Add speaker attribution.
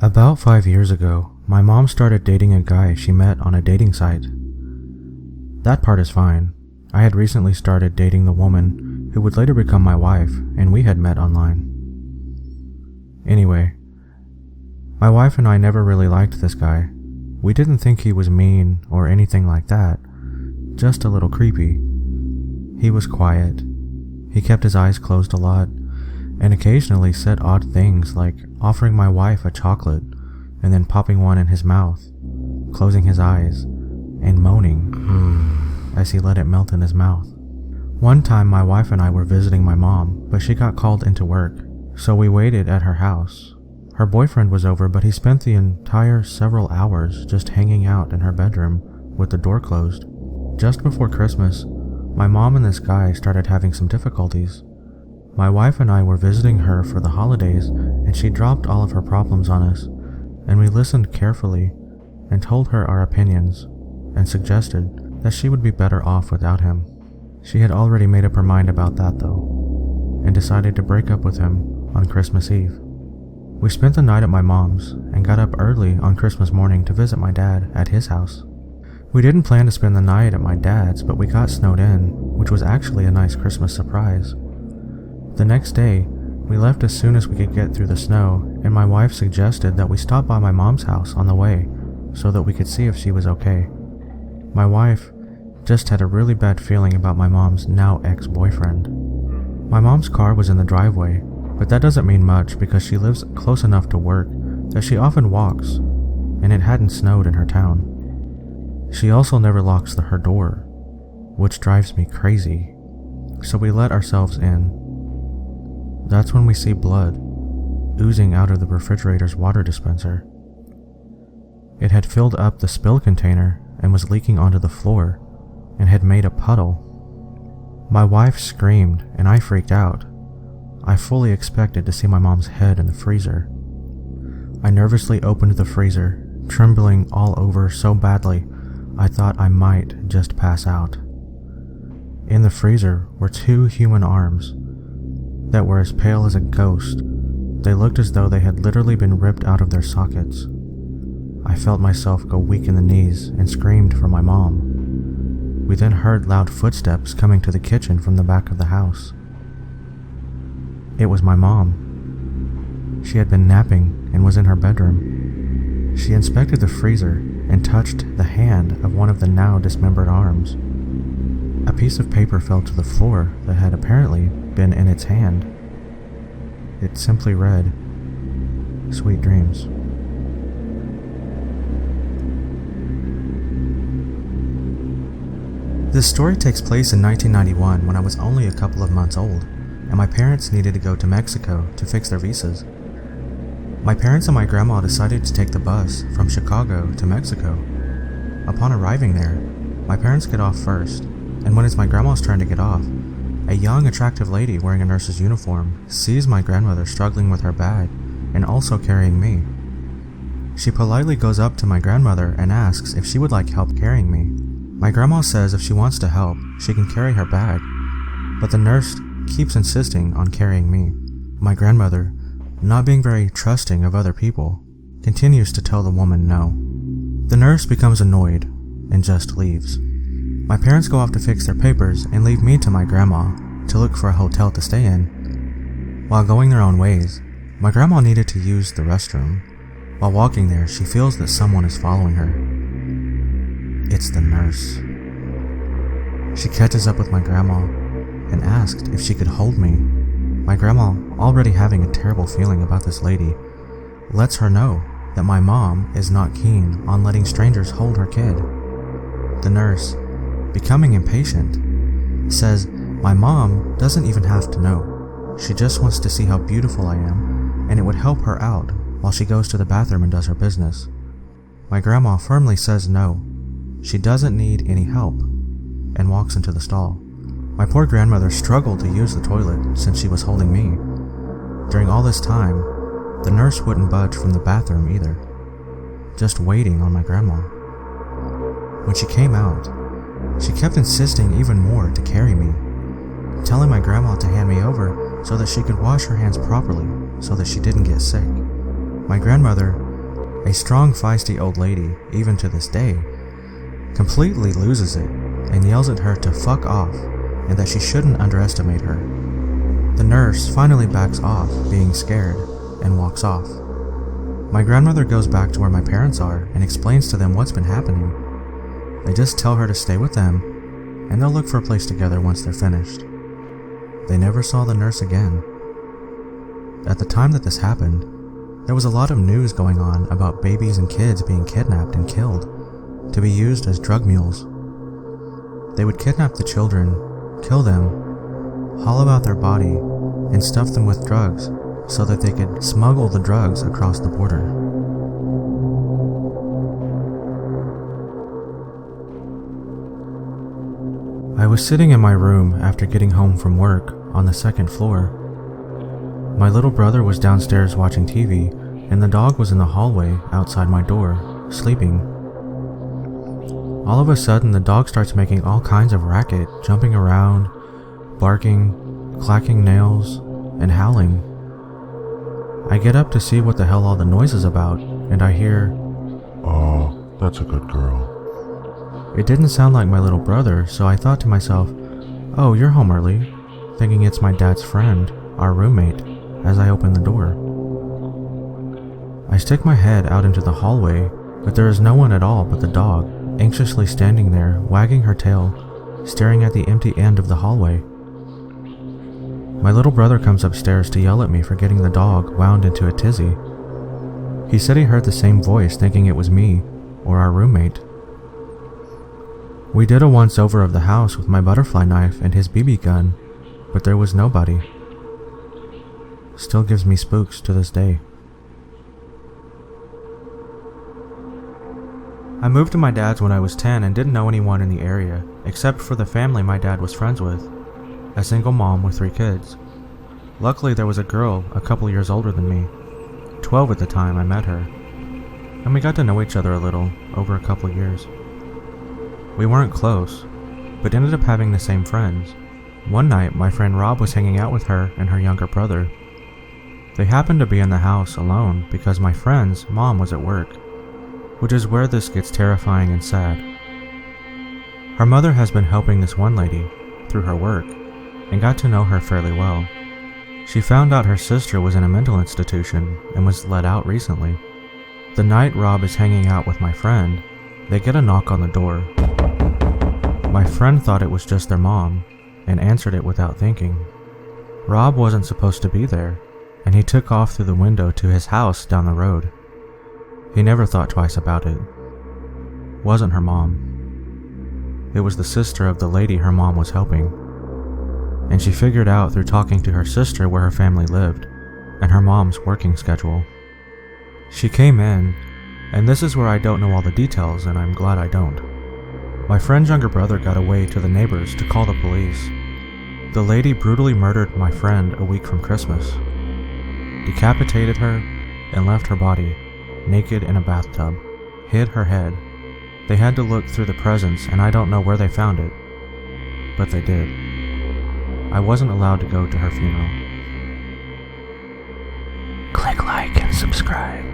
Speaker 1: About 5 years ago, my mom started dating a guy she met on a dating site. That part is fine. I had recently started dating the woman who would later become my wife, and we had met online. Anyway, my wife and I never really liked this guy. We didn't think he was mean or anything like that, just a little creepy. He was quiet. He kept his eyes closed a lot, and occasionally said odd things like offering my wife a chocolate and then popping one in his mouth, closing his eyes, and moaning as he let it melt in his mouth. One time my wife and I were visiting my mom, but she got called into work, so we waited at her house. Her boyfriend was over, but he spent the entire several hours just hanging out in her bedroom with the door closed. Just before Christmas, my mom and this guy started having some difficulties. My wife and I were visiting her for the holidays, and she dropped all of her problems on us, and we listened carefully and told her our opinions and suggested that she would be better off without him. She had already made up her mind about that though, and decided to break up with him on Christmas Eve. We spent the night at my mom's and got up early on Christmas morning to visit my dad at his house. We didn't plan to spend the night at my dad's, but we got snowed in, which was actually a nice Christmas surprise. The next day, we left as soon as we could get through the snow, and my wife suggested that we stop by my mom's house on the way so that we could see if she was okay. My wife just had a really bad feeling about my mom's now ex-boyfriend. My mom's car was in the driveway, but that doesn't mean much because she lives close enough to work that she often walks, and it hadn't snowed in her town. She also never locks her door, which drives me crazy, so we let ourselves in. That's when we see blood oozing out of the refrigerator's water dispenser. It had filled up the spill container and was leaking onto the floor and had made a puddle. My wife screamed and I freaked out. I fully expected to see my mom's head in the freezer. I nervously opened the freezer, trembling all over so badly I thought I might just pass out. In the freezer were 2 human arms that were as pale as a ghost. They looked as though they had literally been ripped out of their sockets. I felt myself go weak in the knees and screamed for my mom. We then heard loud footsteps coming to the kitchen from the back of the house. It was my mom. She had been napping and was in her bedroom. She inspected the freezer and touched the hand of one of the now dismembered arms. A piece of paper fell to the floor that had apparently been in its hand. It simply read, "Sweet dreams." This story takes place in 1991 when I was only a couple of months old, and my parents needed to go to Mexico to fix their visas. My parents and my grandma decided to take the bus from Chicago to Mexico. Upon arriving there, my parents get off first, and when it's my grandma's turn to get off, a young, attractive lady wearing a nurse's uniform sees my grandmother struggling with her bag and also carrying me. She politely goes up to my grandmother and asks if she would like help carrying me. My grandma says if she wants to help, she can carry her bag, but the nurse keeps insisting on carrying me. My grandmother, not being very trusting of other people, continues to tell the woman no. The nurse becomes annoyed and just leaves. My parents go off to fix their papers and leave me to my grandma to look for a hotel to stay in. While going their own ways, my grandma needed to use the restroom. While walking there, she feels that someone is following her. It's the nurse. She catches up with my grandma and asked if she could hold me. My grandma, already having a terrible feeling about this lady, lets her know that my mom is not keen on letting strangers hold her kid. The nurse, becoming impatient, says my mom doesn't even have to know. She just wants to see how beautiful I am, and it would help her out while she goes to the bathroom and does her business. My grandma firmly says no, she doesn't need any help, and walks into the stall. My poor grandmother struggled to use the toilet since she was holding me. During all this time, the nurse wouldn't budge from the bathroom either, just waiting on my grandma. When she came out, she kept insisting even more to carry me, telling my grandma to hand me over so that she could wash her hands properly so that she didn't get sick. My grandmother A strong, feisty old lady, even to this day, completely loses it and yells at her to fuck off and that she shouldn't underestimate her. The nurse finally backs off, being scared, and walks off. My grandmother goes back to where my parents are and explains to them what's been happening. They just tell her to stay with them, and they'll look for a place together once they're finished. They never saw the nurse again. At the time that this happened, there was a lot of news going on about babies and kids being kidnapped and killed to be used as drug mules. They would kidnap the children, kill them, hollow out their body, and stuff them with drugs so that they could smuggle the drugs across the border. I was sitting in my room after getting home from work on the second floor. My little brother was downstairs watching TV, and the dog was in the hallway outside my door, sleeping. All of a sudden, the dog starts making all kinds of racket, jumping around, barking, clacking nails, and howling. I get up to see what the hell all the noise is about, and I hear,
Speaker 2: "Oh, that's a good girl."
Speaker 1: It didn't sound like my little brother, so I thought to myself, "Oh, you're home early," thinking it's my dad's friend, our roommate, as I open the door. I stick my head out into the hallway, but there is no one at all but the dog, anxiously standing there, wagging her tail, staring at the empty end of the hallway. My little brother comes upstairs to yell at me for getting the dog wound into a tizzy. He said he heard the same voice, thinking it was me, or our roommate. We did a once-over of the house with my butterfly knife and his BB gun, but there was nobody. Still gives me spooks to this day. I moved to my dad's when I was 10 and didn't know anyone in the area, except for the family my dad was friends with, a single mom with 3 kids. Luckily, there was a girl a couple years older than me, 12 at the time I met her, and we got to know each other a little over a couple years. We weren't close, but ended up having the same friends. One night, my friend Rob was hanging out with her and her younger brother. They happened to be in the house alone because my friend's mom was at work, which is where this gets terrifying and sad. Her mother has been helping this one lady through her work and got to know her fairly well. She found out her sister was in a mental institution and was let out recently. The night Rob is hanging out with my friend, they get a knock on the door. My friend thought it was just their mom and answered it without thinking. Rob wasn't supposed to be there, and he took off through the window to his house down the road. He never thought twice about it. Wasn't her mom. It was the sister of the lady her mom was helping. And she figured out through talking to her sister where her family lived and her mom's working schedule. She came in, and this is where I don't know all the details, and I'm glad I don't. My friend's younger brother got away to the neighbors to call the police. The lady brutally murdered my friend a week from Christmas, decapitated her, and left her body naked in a bathtub, hid her head. They had to look through the presents, and I don't know where they found it, but they did. I wasn't allowed to go to her funeral. Click like and subscribe.